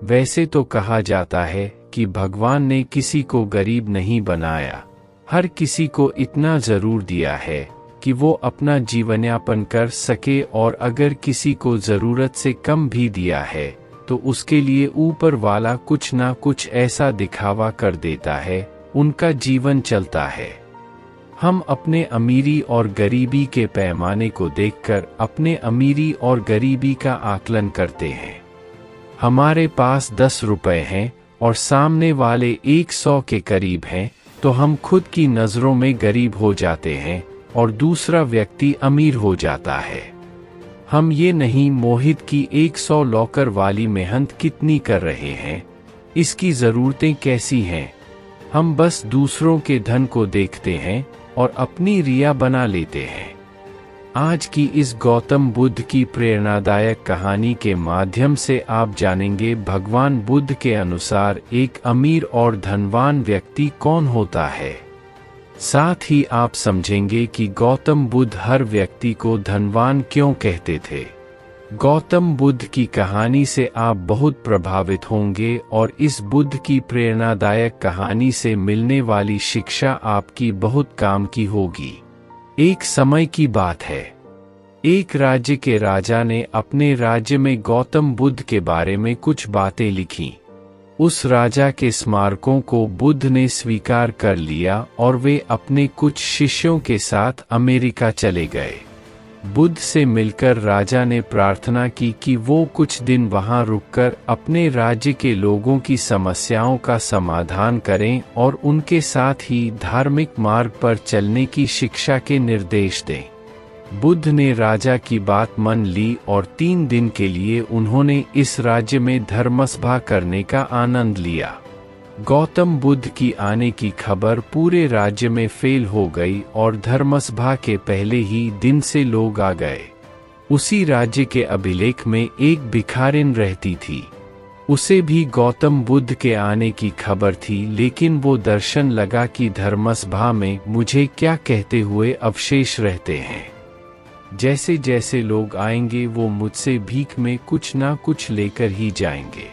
वैसे तो कहा जाता है कि भगवान ने किसी को गरीब नहीं बनाया, हर किसी को इतना जरूर दिया है कि वो अपना जीवनयापन कर सके, और अगर किसी को जरूरत से कम भी दिया है तो उसके लिए ऊपर वाला कुछ ना कुछ ऐसा दिखावा कर देता है, उनका जीवन चलता है। हम अपने अमीरी और गरीबी के पैमाने को देखकर अपने अमीरी और गरीबी का आकलन करते हैं। हमारे पास 10 रुपए हैं और सामने वाले 100 के करीब हैं, तो हम खुद की नज़रों में गरीब हो जाते हैं और दूसरा व्यक्ति अमीर हो जाता है। हम ये नहीं मोहित की 100 लॉकर वाली मेहनत कितनी कर रहे हैं, इसकी ज़रूरतें कैसी हैं। हम बस दूसरों के धन को देखते हैं और अपनी रिया बना लेते हैं। आज की इस गौतम बुद्ध की प्रेरणादायक कहानी के माध्यम से आप जानेंगे भगवान बुद्ध के अनुसार एक अमीर और धनवान व्यक्ति कौन होता है। साथ ही आप समझेंगे कि गौतम बुद्ध हर व्यक्ति को धनवान क्यों कहते थे। गौतम बुद्ध की कहानी से आप बहुत प्रभावित होंगे और इस बुद्ध की प्रेरणादायक कहानी से मिलने वाली शिक्षा आपकी बहुत काम की होगी। एक समय की बात है, एक राज्य के राजा ने अपने राज्य में गौतम बुद्ध के बारे में कुछ बातें लिखीं। उस राजा के स्मारकों को बुद्ध ने स्वीकार कर लिया और वे अपने कुछ शिष्यों के साथ अमेरिका चले गए। बुद्ध से मिलकर राजा ने प्रार्थना की कि वो कुछ दिन वहां रुककर अपने राज्य के लोगों की समस्याओं का समाधान करें और उनके साथ ही धार्मिक मार्ग पर चलने की शिक्षा के निर्देश दें। बुद्ध ने राजा की बात मान ली और 3 दिन के लिए उन्होंने इस राज्य में धर्मसभा करने का आनंद लिया। गौतम बुद्ध की आने की खबर पूरे राज्य में फैल हो गई और धर्मसभा के पहले ही दिन से लोग आ गए। उसी राज्य के अभिलेख में एक भिखारिन रहती थी। उसे भी गौतम बुद्ध के आने की खबर थी, लेकिन वो दर्शन लगा कि धर्मसभा में मुझे क्या कहते हुए अवशेष रहते हैं। जैसे जैसे लोग आएंगे वो मुझसे भीख में कुछ ना कुछ लेकर ही जाएंगे।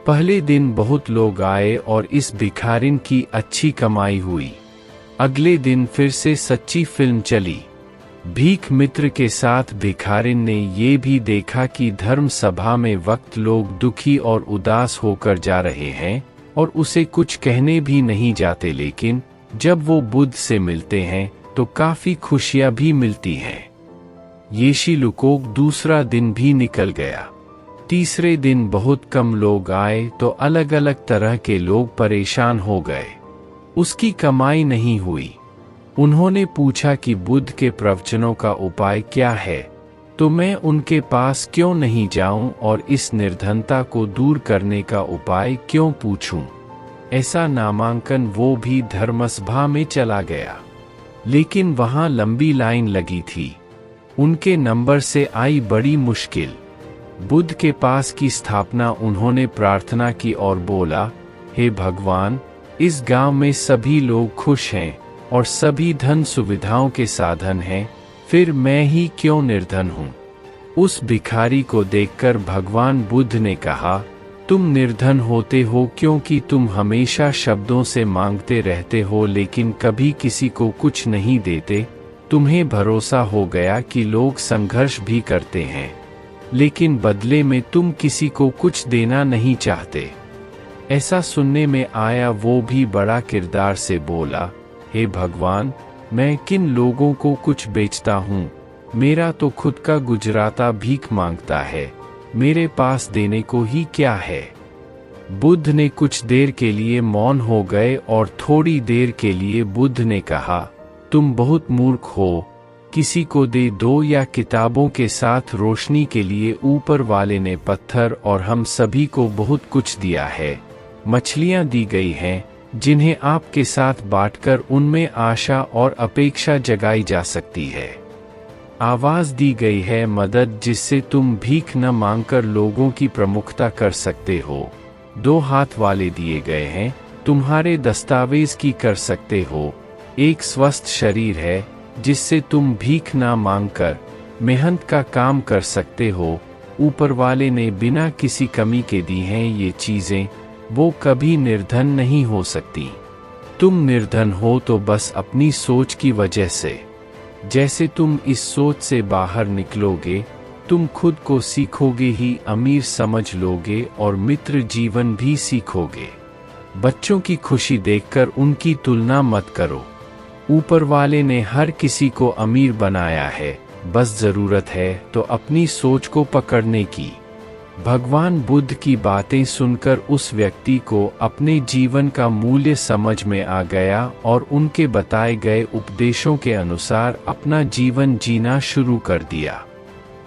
पहले दिन बहुत लोग आए और इस भिखारिन की अच्छी कमाई हुई। अगले दिन फिर से सच्ची फिल्म चली। भीख मित्र के साथ भिखारिन ने ये भी देखा कि धर्म सभा में वक्त लोग दुखी और उदास होकर जा रहे हैं और उसे कुछ कहने भी नहीं जाते, लेकिन जब वो बुद्ध से मिलते हैं तो काफी खुशियां भी मिलती हैं। येशिलुकोक दूसरा दिन भी निकल गया। तीसरे दिन बहुत कम लोग आए तो अलग अलग तरह के लोग परेशान हो गए। उसकी कमाई नहीं हुई। उन्होंने पूछा कि बुद्ध के प्रवचनों का उपाय क्या है, तो मैं उनके पास क्यों नहीं जाऊं और इस निर्धनता को दूर करने का उपाय क्यों पूछूं। ऐसा नामांकन वो भी धर्मसभा में चला गया, लेकिन वहां लंबी लाइन लगी थी। उनके नंबर से आई बड़ी मुश्किल। बुद्ध के पास की स्थापना उन्होंने प्रार्थना की और बोला, हे भगवान, इस गांव में सभी लोग खुश हैं और सभी धन सुविधाओं के साधन हैं, फिर मैं ही क्यों निर्धन हूँ। उस भिखारी को देखकर भगवान बुद्ध ने कहा, तुम निर्धन होते हो क्योंकि तुम हमेशा शब्दों से मांगते रहते हो लेकिन कभी किसी को कुछ नहीं देते। तुम्हें भरोसा हो गया कि लोग संघर्ष भी करते हैं, लेकिन बदले में तुम किसी को कुछ देना नहीं चाहते। ऐसा सुनने में आया। वो भी बड़ा किरदार से बोला, हे भगवान, मैं किन लोगों को कुछ बेचता हूँ, मेरा तो खुद का गुजराता भीख मांगता है, मेरे पास देने को ही क्या है। बुद्ध ने कुछ देर के लिए मौन हो गए और थोड़ी देर के लिए बुद्ध ने कहा, तुम बहुत मूर्ख हो, किसी को दे दो या किताबों के साथ रोशनी के लिए ऊपर वाले ने पत्थर और हम सभी को बहुत कुछ दिया है। मछलियां दी गई हैं जिन्हें आपके साथ बांटकर उनमें आशा और अपेक्षा जगाई जा सकती है। आवाज दी गई है मदद, जिससे तुम भीख न मांगकर लोगों की प्रमुखता कर सकते हो। 2 हाथ वाले दिए गए हैं, तुम्हारे दस्तावेज की कर सकते हो। एक स्वस्थ शरीर है जिससे तुम भीख ना मांगकर मेहनत का काम कर सकते हो। ऊपर वाले ने बिना किसी कमी के दी हैं ये चीजें, वो कभी निर्धन नहीं हो सकती। तुम निर्धन हो तो बस अपनी सोच की वजह से। जैसे तुम इस सोच से बाहर निकलोगे, तुम खुद को सीखोगे ही अमीर समझ लोगे और मित्र जीवन भी सीखोगे। बच्चों की खुशी देखकर उनकी तुलना मत करो। ऊपर वाले ने हर किसी को अमीर बनाया है, बस जरूरत है तो अपनी सोच को पकड़ने की। भगवान बुद्ध की बातें सुनकर उस व्यक्ति को अपने जीवन का मूल्य समझ में आ गया और उनके बताए गए उपदेशों के अनुसार अपना जीवन जीना शुरू कर दिया।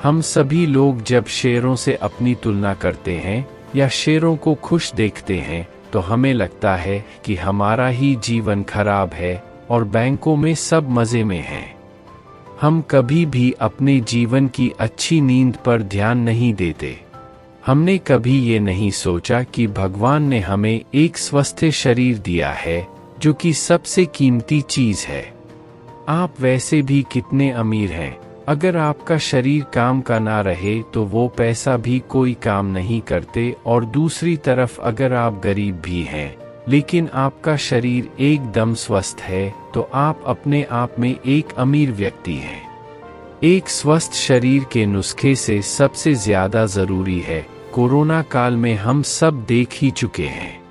हम सभी लोग जब शेरों से अपनी तुलना करते हैं या शेरों को खुश देखते हैं तो हमें लगता है कि हमारा ही जीवन खराब है और बैंकों में सब मज़े में हैं। हम कभी भी अपने जीवन की अच्छी नींद पर ध्यान नहीं देते। हमने कभी ये नहीं सोचा कि भगवान ने हमें एक स्वस्थ शरीर दिया है जो कि सबसे कीमती चीज है। आप वैसे भी कितने अमीर हैं, अगर आपका शरीर काम का ना रहे तो वो पैसा भी कोई काम नहीं करते। और दूसरी तरफ अगर आप गरीब भी हैं लेकिन आपका शरीर एकदम स्वस्थ है तो आप अपने आप में एक अमीर व्यक्ति हैं। एक स्वस्थ शरीर के नुस्खे से सबसे ज्यादा जरूरी है, कोरोना काल में हम सब देख ही चुके हैं।